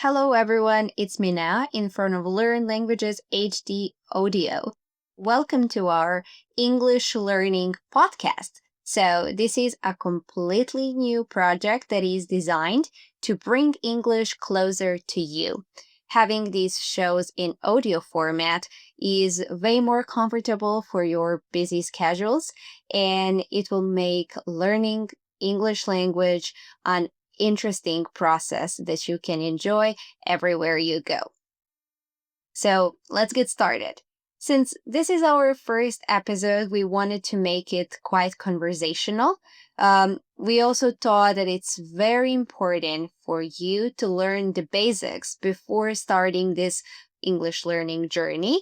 Hello, everyone. It's Minea in front of Learn Languages HD Audio. Welcome to our English learning podcast. So, this is a completely new project that is designed to bring English closer to you. Having these shows in audio format is way more comfortable for your busy schedules, and it will make learning English language an interesting process that you can enjoy everywhere you go. So let's get started. Since this is our first episode, we wanted to make it quite conversational. We also thought that it's very important for you to learn the basics before starting this English learning journey.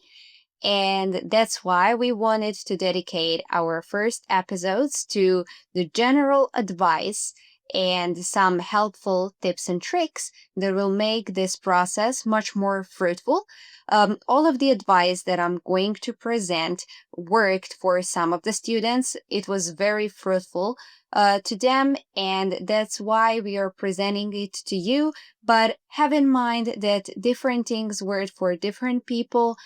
And that's why we wanted to dedicate our first episodes to the general advice and some helpful tips and tricks that will make this process much more fruitful. All of the advice that I'm going to present worked for some of the students. It was very fruitful to them, and that's why we are presenting it to you. But have in mind that different things work for different people.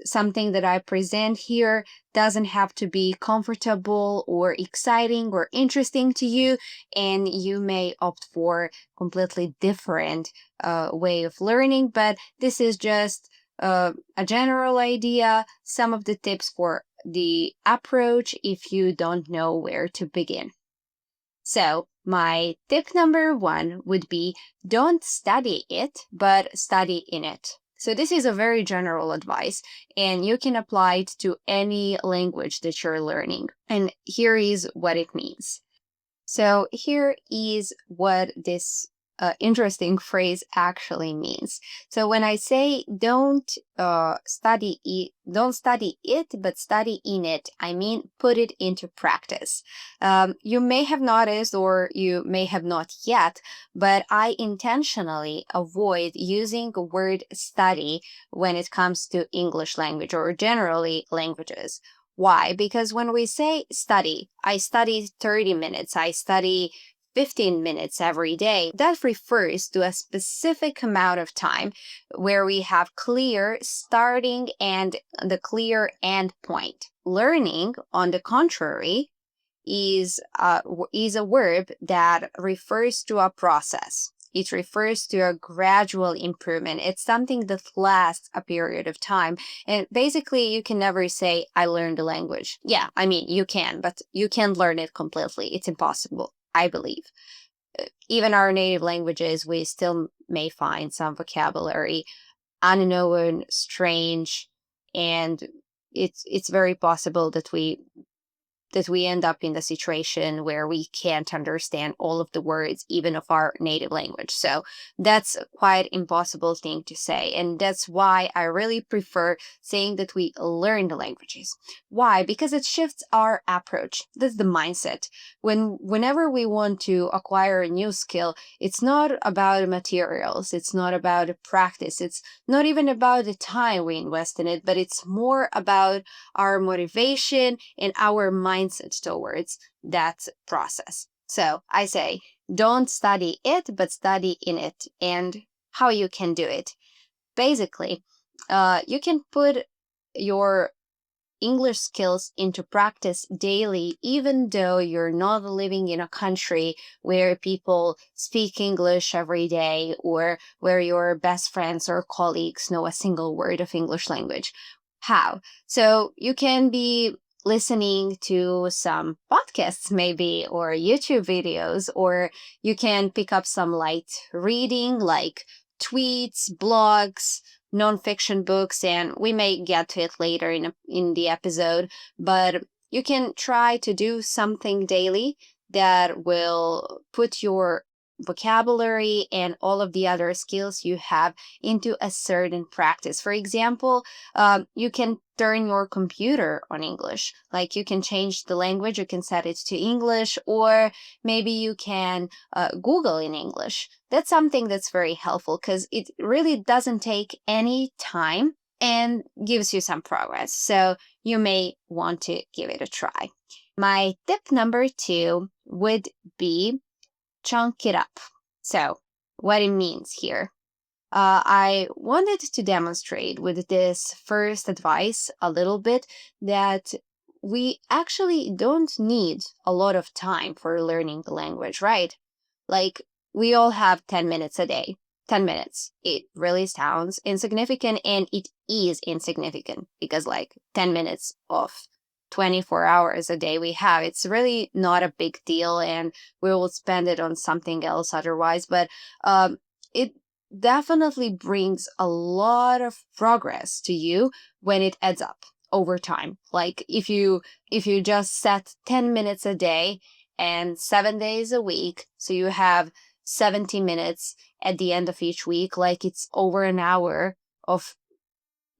Something that I present here doesn't have to be comfortable or exciting or interesting to you, and you may opt for completely different way of learning, but this is just a general idea, some of the tips for the approach if you don't know where to begin. So, my tip number 1 would be don't study it, but study in it. So, this is a very general advice, and you can apply it to any language that you're learning. And here is what it means. So, here is what this interesting phrase actually means. So when I say don't study it, but study in it, I mean put it into practice. You may have noticed, or you may have not yet, but I intentionally avoid using the word study when it comes to English language or generally languages. Why? Because when we say study, I study 30 minutes, I study 15 minutes every day. That refers to a specific amount of time where we have clear starting and the clear end point. Learning, on the contrary, is a verb that refers to a process. It refers to a gradual improvement. It's something that lasts a period of time. And basically, you can never say, I learned the language. Yeah, I mean, you can, but you can't learn it completely. It's impossible, I believe. Even our native languages, we still may find some vocabulary unknown, strange, and it's very possible that we end up in the situation where we can't understand all of the words, even of our native language. So that's quite impossible thing to say. And that's why I really prefer saying that we learn the languages. Why? Because it shifts our approach. That's the mindset. Whenever we want to acquire a new skill, it's not about materials. It's not about practice. It's not even about the time we invest in it, but it's more about our motivation and our mindset towards that process. So I say, don't study it, but study in it. And how you can do it. Basically, you can put your English skills into practice daily, even though you're not living in a country where people speak English every day or where your best friends or colleagues know a single word of English language. How? So you can be listening to some podcasts maybe or YouTube videos, or you can pick up some light reading like tweets, blogs, nonfiction books, and we may get to it later in the episode, but you can try to do something daily that will put your vocabulary and all of the other skills you have into a certain practice. For example, you can turn your computer on English. Like you can change the language, you can set it to English, or maybe you can Google in English. That's something that's very helpful because it really doesn't take any time and gives you some progress. So you may want to give it a try. My tip number 2 would be chunk it up. So what it means here. I wanted to demonstrate with this first advice a little bit that we actually don't need a lot of time for learning the language, right? Like, we all have 10 minutes a day. 10 minutes. It really sounds insignificant, and it is insignificant because, like, 10 minutes of 24 hours a day we have, it's really not a big deal, and we will spend it on something else otherwise. But it definitely brings a lot of progress to you when it adds up over time. Like, if you just set 10 minutes a day and 7 days a week, so you have 70 minutes at the end of each week, like it's over an hour of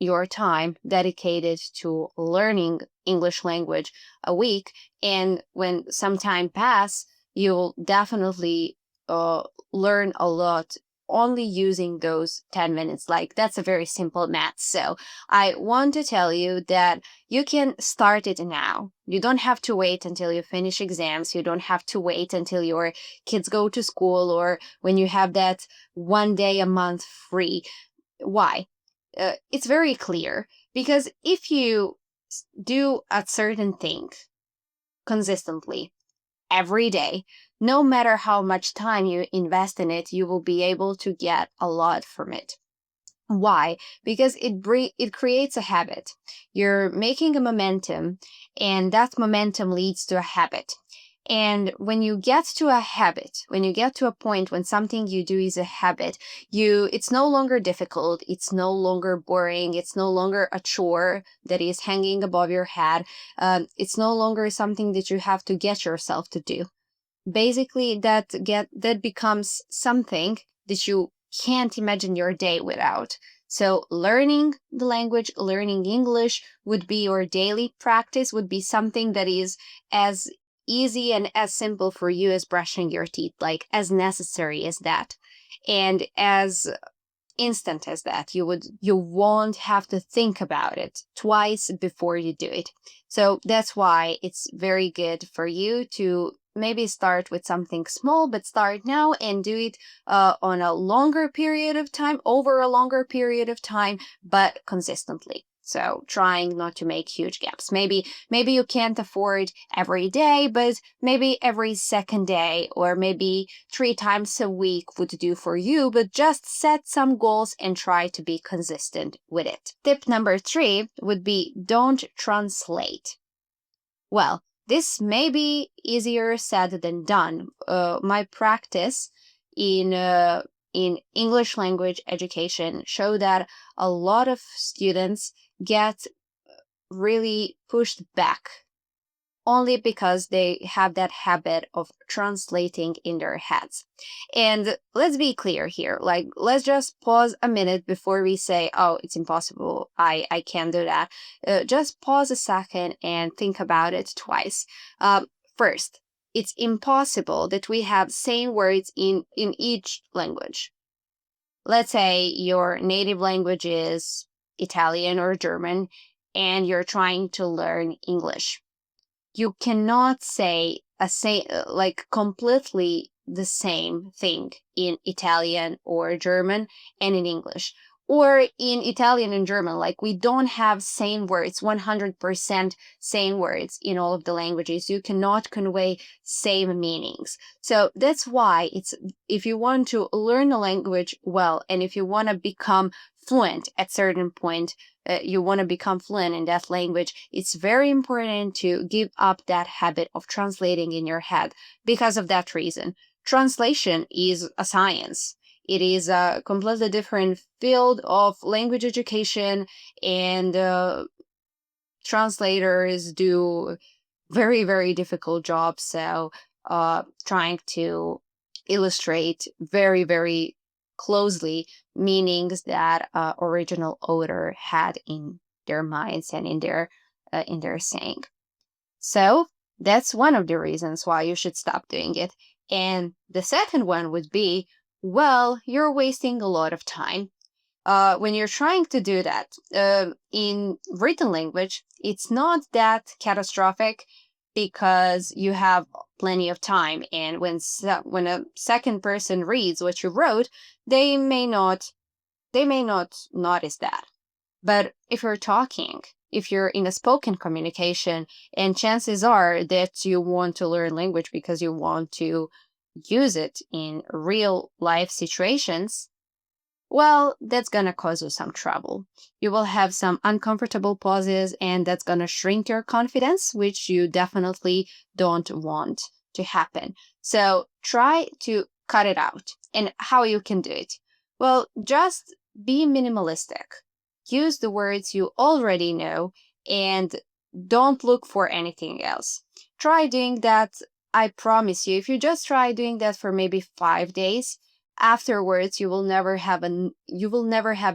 your time dedicated to learning English language a week. And when some time pass, you'll definitely uh, learn a lot only using those 10 minutes. Like, that's a very simple math. So I want to tell you that you can start it now. You don't have to wait until you finish exams. You don't have to wait until your kids go to school or when you have that 1 day a month free. Why? It's very clear, because if you do a certain thing consistently every day, no matter how much time you invest in it, you will be able to get a lot from it. Why? Because it creates a habit. You're making a momentum, and that momentum leads to a habit. And when you get to a habit, when you get to a point when something you do is a habit, it's no longer difficult, it's no longer boring, it's no longer a chore that is hanging above your head. It's no longer something that you have to get yourself to do. Basically, that becomes something that you can't imagine your day without. So learning the language, learning English would be your daily practice, would be something that is as easy and as simple for you as brushing your teeth, like as necessary as that, and as instant as that. You won't have to think about it twice before you do it. So that's why it's very good for you to maybe start with something small, but start now and do it on a longer period of time, over a longer period of time, but consistently. So trying not to make huge gaps. Maybe you can't afford every day, but maybe every second day, or maybe 3 times a week would do for you, but just set some goals and try to be consistent with it. Tip number 3 would be don't translate. Well, this may be easier said than done. My practice in English language education show that a lot of students get really pushed back only because they have that habit of translating in their heads. And let's be clear here. Like, let's just pause a minute before we say, oh, it's impossible, I can't do that. Just pause a second and think about it twice. First, it's impossible that we have same words in each language. Let's say your native language is Italian or German, and you're trying to learn English. You cannot say like completely the same thing in Italian or German and in English. Or in Italian and German, like, we don't have same words, 100% same words in all of the languages. You cannot convey same meanings. So that's why if you want to learn a language well, and if you want to become fluent at certain point, you want to become fluent in that language, it's very important to give up that habit of translating in your head. Because of that reason, translation is a science. It is a completely different field of language education, and translators do very, very difficult job. So trying to illustrate very, very closely meanings that original author had in their minds and in their saying. So that's one of the reasons why you should stop doing it. And the second one would be, well, you're wasting a lot of time when you're trying to do that. In written language, it's not that catastrophic because you have plenty of time. And when a second person reads what you wrote, they may not they may not notice that. But if you're talking, if you're in a spoken communication, and chances are that you want to learn language because you want to use it in real life situations, well, that's going to cause you some trouble. You will have some uncomfortable pauses, and that's going to shrink your confidence, which you definitely don't want to happen. So try to cut it out. And how you can do it? Well, just be minimalistic. Use the words you already know and don't look for anything else. Try doing that. I promise you, if you just try doing that for maybe 5 days, afterwards you will never have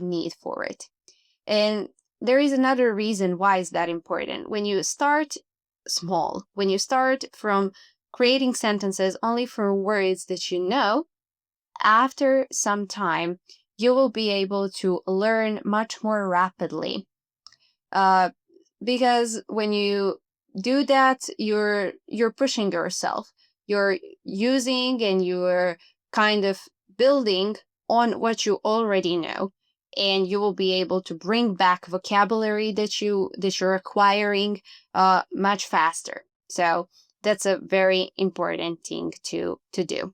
need for it. And there is another reason why is that important. When you start small, when you start from creating sentences only for words that you know, after some time you will be able to learn much more rapidly. uh, because when you do that, you're pushing yourself, you're using and you're kind of building on what you already know, and you will be able to bring back vocabulary that you're acquiring much faster. So that's a very important thing to do.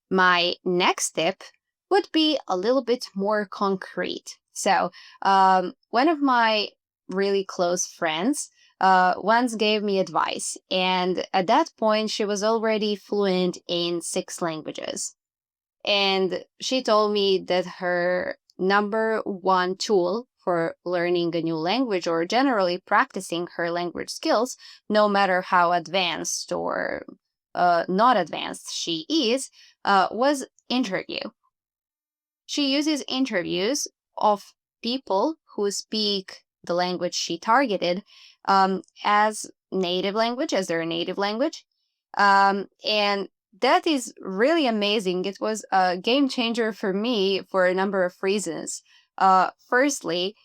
My next tip would be a little bit more concrete. So, one of my really close friends once gave me advice, and at that point, she was already fluent in 6 languages. And she told me that her number one tool for learning a new language or generally practicing her language skills, no matter how advanced or not advanced she is, was interview. She uses interviews of people who speak the language she targeted as native language, as their native language. And that is really amazing. It was a game changer for me for a number of reasons. Firstly,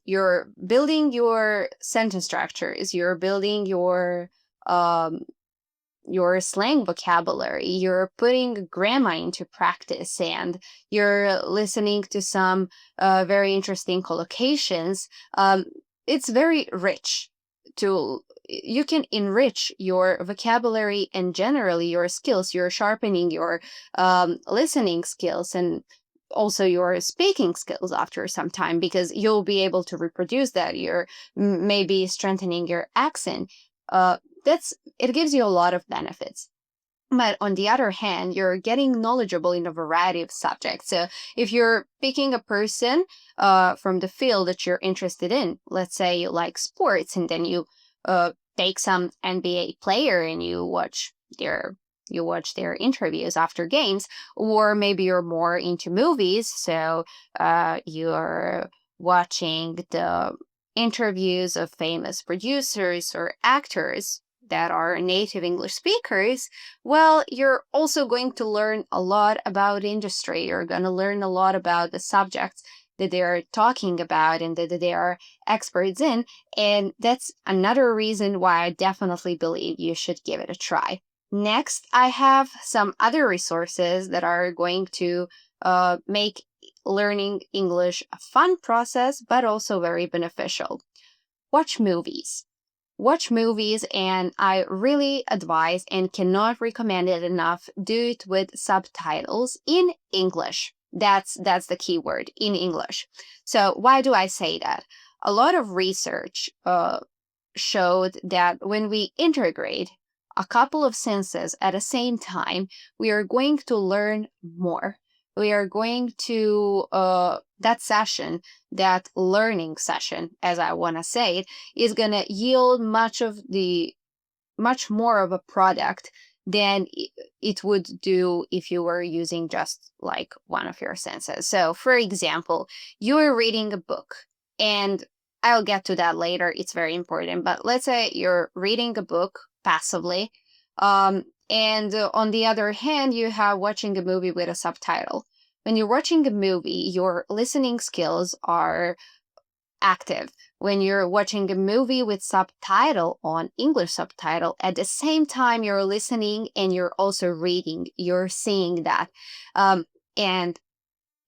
you're building your sentence structures, you're building um, your slang vocabulary, you're putting grammar into practice, and you're listening to some very interesting collocations. It's very rich. You can enrich your vocabulary and generally your skills. You're sharpening your listening skills and also your speaking skills after some time, because you'll be able to reproduce that. You're maybe strengthening your accent. uh, that's it gives you a lot of benefits. But on the other hand, you're getting knowledgeable in a variety of subjects. So if you're picking a person from the field that you're interested in, let's say you like sports, and then you take some NBA player and their you watch their interviews after games, or maybe you're more into movies, so you're watching the interviews of famous producers or actors that are native English speakers. Well, you're also going to learn a lot about industry. You're going to learn a lot about the subjects that they are talking about and that they are experts in. And that's another reason why I definitely believe you should give it a try. Next, I have some other resources that are going to make learning English a fun process, but also very beneficial. Watch movies. Watch movies, and I really advise and cannot recommend it enough, do it with subtitles in English. That's the key word, in English. So why do I say that? A lot of research showed that when we integrate a couple of senses at the same time, we are going to learn more. We are going to, that learning session, as I want to say it, is going to yield much more of a product than it would do if you were using just like one of your senses. So, for example, you are reading a book, and I'll get to that later. It's very important. But let's say you're reading a book passively, and on the other hand, you have watching a movie with a subtitle. When you're watching a movie, your listening skills are active. When you're watching a movie with subtitle on, English subtitle, at the same time you're listening and you're also reading, you're seeing that. And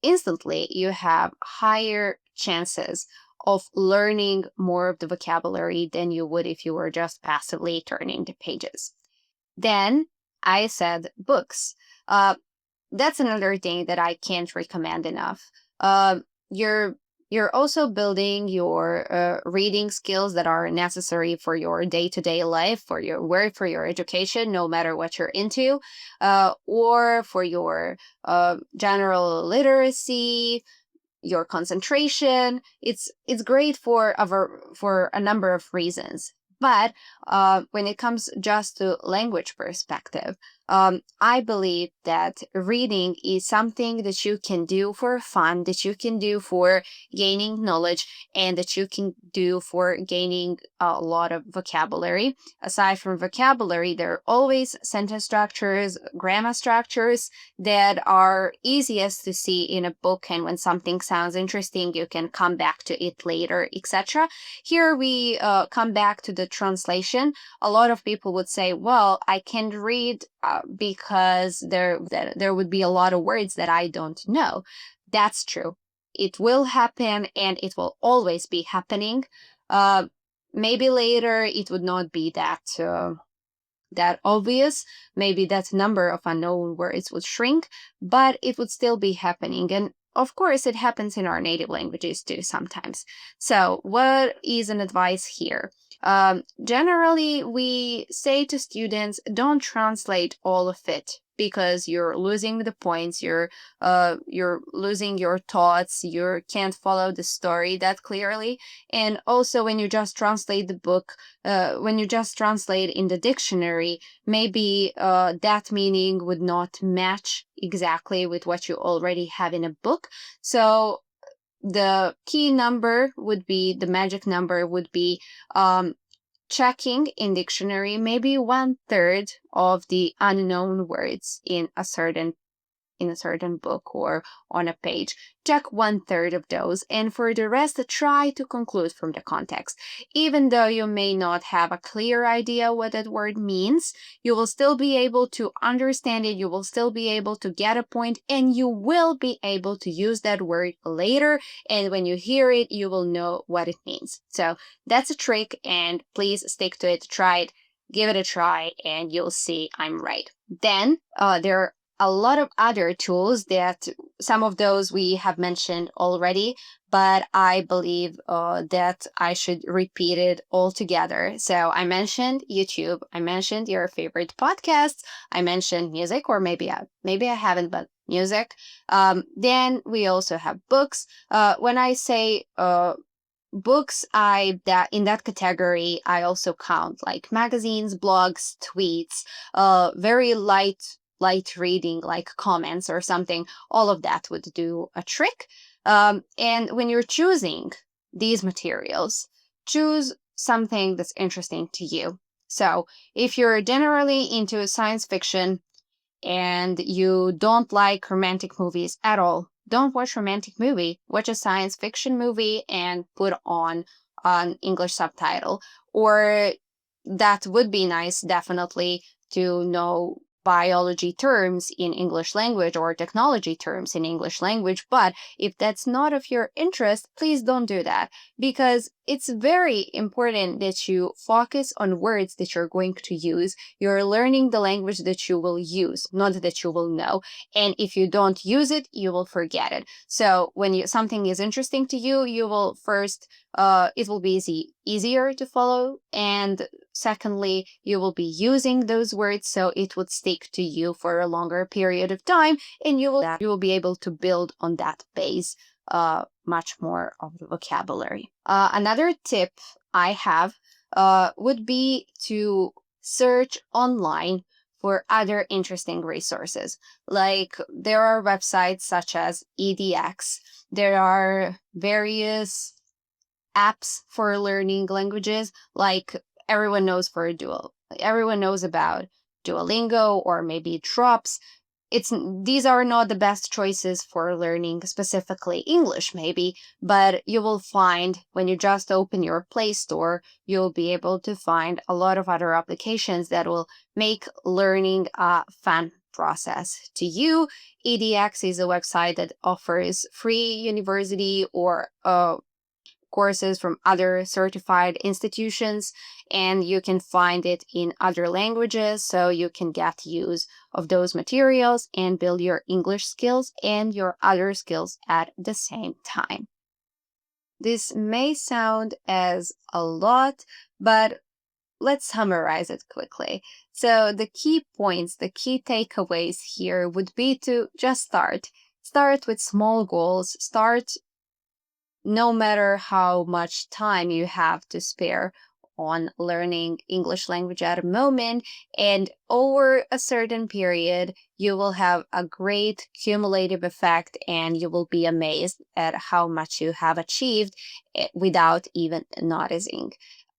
instantly you have higher chances of learning more of the vocabulary than you would if you were just passively turning the pages. Then I said books. Uh, that's another thing that I can't recommend enough. You're also building your reading skills that are necessary for your day-to-day life, for your work, for your education, no matter what you're into, or for your general literacy, your concentration. It's great for for a number of reasons. But when it comes just to language perspective, I believe that reading is something that you can do for fun, that you can do for gaining knowledge, and that you can do for gaining a lot of vocabulary. Aside from vocabulary, there are always sentence structures, grammar structures that are easiest to see in a book, and when something sounds interesting you can come back to it later, etc. Here we come back to the translation. A lot of people would say, well, I can't read because there would be a lot of words that I don't know. That's true. It will happen, and it will always be happening. uh, Maybe later it would not be that obvious. Maybe that number of unknown words would shrink, but it would still be happening. And of course, it happens in our native languages too sometimes. So, what is an advice here? Generally, we say to students, don't translate all of it because you're losing the points, you're losing your thoughts, you can't follow the story that clearly. And also, when you just translate the book, when you just translate in the dictionary, maybe that meaning would not match exactly with what you already have in a book. So the key number would be, the magic number would be, checking in dictionary maybe 1/3 of the unknown words in a certain book or on a page. Check 1/3 of those, and for the rest, try to conclude from the context. Even though you may not have a clear idea what that word means, you will still be able to understand it, you will still be able to get a point, and you will be able to use that word later. And when you hear it, you will know what it means. So that's a trick, and please stick to it, try it. Give it a try, and you'll see I'm right. Then there are a lot of other tools that some of those we have mentioned already, but I believe that I should repeat it all together. So I mentioned YouTube, I mentioned your favorite podcasts, I mentioned music, or maybe I haven't, but music. Then we also have books. When I say books, I that in that category I also count like magazines, blogs, tweets, very light reading like comments or something. All of that would do a trick. And when you're choosing these materials, choose something that's interesting to you. So if you're generally into science fiction and you don't like romantic movies at all, don't watch romantic movie. Watch a science fiction movie and put on an English subtitle. Or that would be nice, definitely, to know biology terms in English language or technology terms in English language. But if that's not of your interest, please don't do that, because it's very important that you focus on words that you're going to use. You're learning the language that you will use, not that you will know. And if you don't use it, you will forget it. So when something is interesting to you, you will first, it will be easier to follow, and secondly, you will be using those words, so it would stick to you for a longer period of time, and you will be able to build on that base much more of the vocabulary. Another tip I have would be to search online for other interesting resources. Like, there are websites such as EDX. There are various apps for learning languages, like everyone knows about Duolingo or maybe Drops. These are not the best choices for learning specifically English, maybe, but you will find, when you just open your Play Store, you'll be able to find a lot of other applications that will make learning fun process to you. edX is a website that offers free university or courses from other certified institutions, and you can find it in other languages, so you can get use of those materials and build your English skills and your other skills at the same time. This may sound as a lot, but let's summarize it quickly. So the key points, the key takeaways here would be to just start. Start with small goals. Start no matter how much time you have to spare on learning English language at a moment. And over a certain period, you will have a great cumulative effect and you will be amazed at how much you have achieved without even noticing.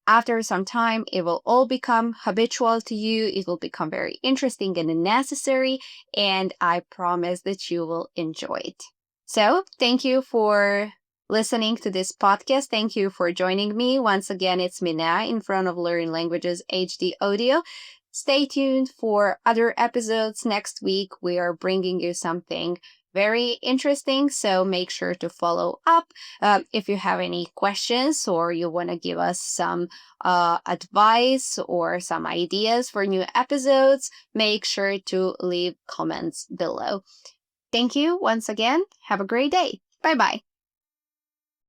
After some time, it will all become habitual to you. It will become very interesting and necessary. And I promise that you will enjoy it. So, thank you for listening to this podcast. Thank you for joining me. Once again, it's Minea in front of Learn Languages HD Audio. Stay tuned for other episodes next week. We are bringing you something very interesting, so make sure to follow up. If you have any questions or you want to give us some advice or some ideas for new episodes, make sure to leave comments below. Thank you once again. Have a great day. Bye bye.